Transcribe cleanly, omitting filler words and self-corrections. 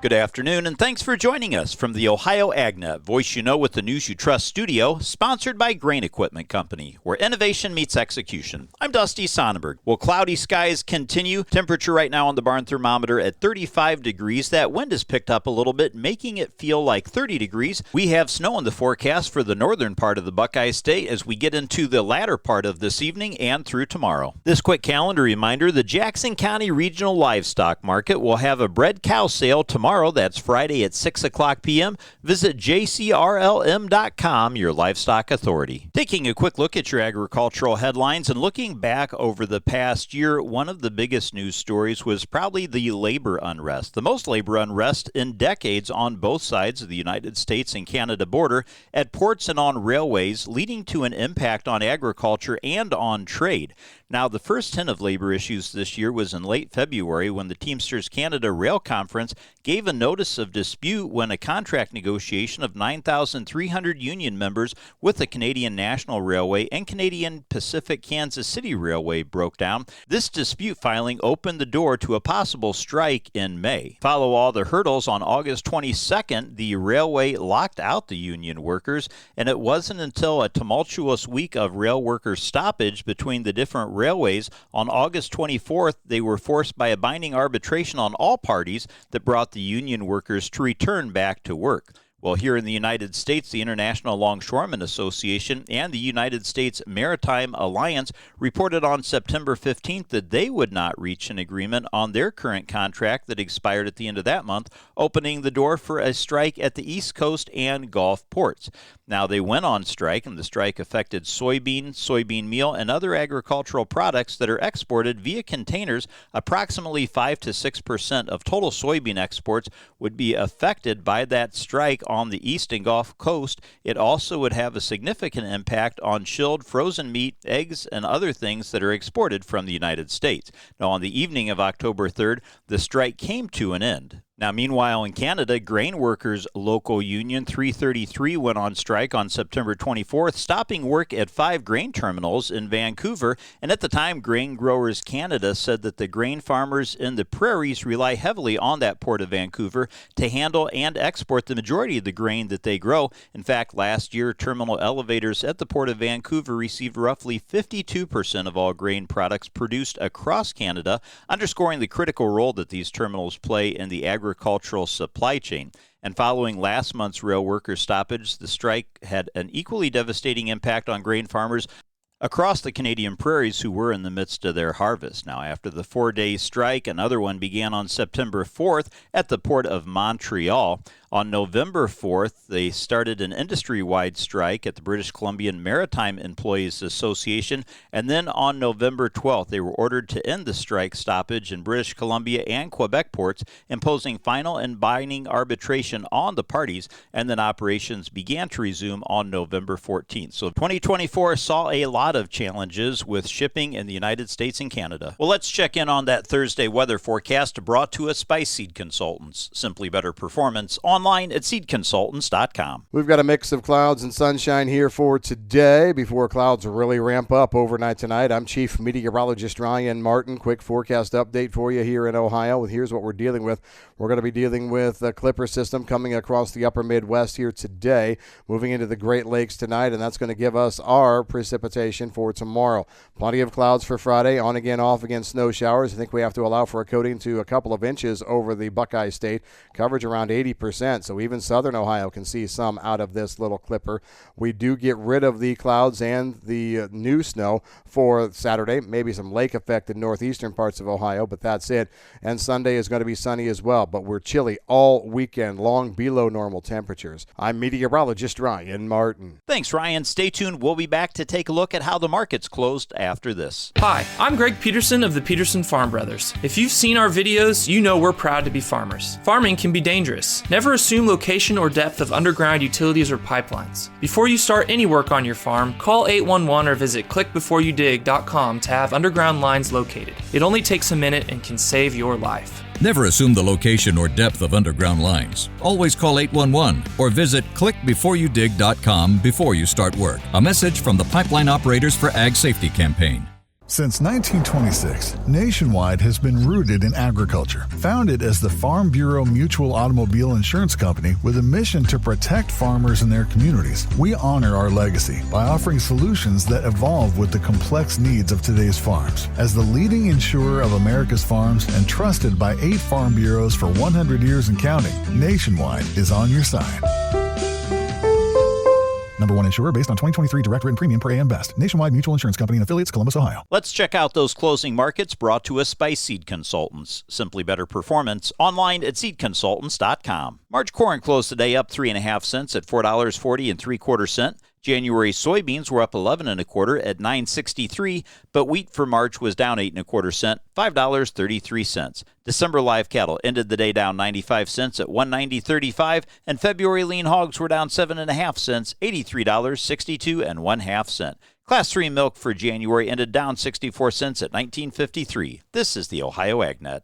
Good afternoon, and thanks for joining us from the Ohio AgNet, voice you know with the news you trust studio, sponsored by Grain Equipment Company, where innovation meets execution. I'm Dusty Sonnenberg. Well, cloudy skies continue. Temperature right now on the barn thermometer at 35 degrees. That wind has picked up a little bit, making it feel like 30 degrees. We have snow in the forecast for the northern part of the Buckeye State as we get into the latter part of this evening and through tomorrow. This quick calendar reminder, the Jackson County Regional Livestock Market will have a bred cow sale tomorrow. That's Friday at 6 o'clock p.m. Visit jcrlm.com, your livestock authority. Taking a quick look at your agricultural headlines and looking back over the past year, one of the biggest news stories was probably the labor unrest. The most labor unrest in decades on both sides of the United States and Canada border at ports and on railways, leading to an impact on agriculture and on trade. Now, the first hint of labor issues this year was in late February when the Teamsters Canada Rail Conference gave a notice of dispute when a contract negotiation of 9,300 union members with the Canadian National Railway and Canadian Pacific Kansas City Railway broke down. This dispute filing opened the door to a possible strike in May. Follow all the hurdles, on August 22nd, the railway locked out the union workers, and it wasn't until a tumultuous week of rail worker stoppage between the different railways on August 24th, they were forced by a binding arbitration on all parties that brought the union workers to return back to work. Well, here in the United States, the International Longshoremen Association and the United States Maritime Alliance reported on September 15th that they would not reach an agreement on their current contract that expired at the end of that month, opening the door for a strike at the East Coast and Gulf ports. Now, they went on strike, and the strike affected soybean meal, and other agricultural products that are exported via containers. Approximately 5 to 6% of total soybean exports would be affected by that strike on the East and Gulf Coast. It also would have a significant impact on chilled frozen meat, eggs, and other things that are exported from the United States. Now, on the evening of October 3rd, the strike came to an end. Now, meanwhile, in Canada, Grain Workers Local Union 333 went on strike on September 24th, stopping work at 5 grain terminals in Vancouver. And at the time, Grain Growers Canada said that the grain farmers in the prairies rely heavily on that port of Vancouver to handle and export the majority of the grain that they grow. In fact, last year, terminal elevators at the port of Vancouver received roughly 52% of all grain products produced across Canada, underscoring the critical role that these terminals play in the agricultural supply chain. And following last month's rail worker stoppage, the strike had an equally devastating impact on grain farmers across the Canadian prairies who were in the midst of their harvest. Now, after the 4-day strike, another one began on September 4th at the port of Montreal. On November 4th, they started an industry-wide strike at the British Columbian Maritime Employees Association, and then on November 12th, they were ordered to end the strike stoppage in British Columbia and Quebec ports, imposing final and binding arbitration on the parties, and then operations began to resume on November 14th. So 2024 saw a lot of challenges with shipping in the United States and Canada. Well, let's check in on that Thursday weather forecast brought to us by Seed Consultants. Simply better performance online at seedconsultants.com. We've got a mix of clouds and sunshine here for today before clouds really ramp up overnight tonight. I'm Chief Meteorologist Ryan Martin. Quick forecast update for you here in Ohio. Here's what we're dealing with. We're going to be dealing with a Clipper system coming across the upper Midwest here today, moving into the Great Lakes tonight, and that's going to give us our precipitation for tomorrow. Plenty of clouds for Friday, on again, off again snow showers. I think we have to allow for a coating to a couple of inches over the Buckeye State. Coverage around 80%, so even southern Ohio can see some out of this little Clipper. We do get rid of the clouds and the new snow for Saturday, maybe some lake effect in northeastern parts of Ohio, but that's it. And Sunday is going to be sunny as well, but we're chilly all weekend long, below normal temperatures. I'm meteorologist Ryan Martin. Thanks, Ryan. Stay tuned. We'll be back to take a look at how the market's closed after this. Hi, I'm Greg Peterson of the Peterson Farm Brothers. If you've seen our videos, you know we're proud to be farmers. Farming can be dangerous. Never assume location or depth of underground utilities or pipelines. Before you start any work on your farm, call 811 or visit clickbeforeyoudig.com to have underground lines located. It only takes a minute and can save your life. Never assume the location or depth of underground lines. Always call 811 or visit clickbeforeyoudig.com before you start work. A message from the Pipeline Operators for Ag Safety campaign. Since 1926, Nationwide has been rooted in agriculture. Founded as the Farm Bureau Mutual Automobile Insurance Company with a mission to protect farmers and their communities, we honor our legacy by offering solutions that evolve with the complex needs of today's farms. As the leading insurer of America's farms and trusted by 8 farm bureaus for 100 years and counting, Nationwide is on your side. Number 1 insurer based on 2023 direct written premium per AM Best. Nationwide Mutual Insurance Company and affiliates, Columbus, Ohio. Let's check out those closing markets brought to us by Seed Consultants. Simply better performance online at seedconsultants.com. March corn closed today up 3.5 cents at $4.40 3/4. January soybeans were up 11 1/4 at $9.63, but wheat for March was down 8 1/4 cents, $5.33. December live cattle ended the day down 95 cents at $190.35, and February lean hogs were down 7.5 cents, $83.62 1/2 cents. Class 3 milk for January ended down 64 cents at $19.53. This is the Ohio AgNet.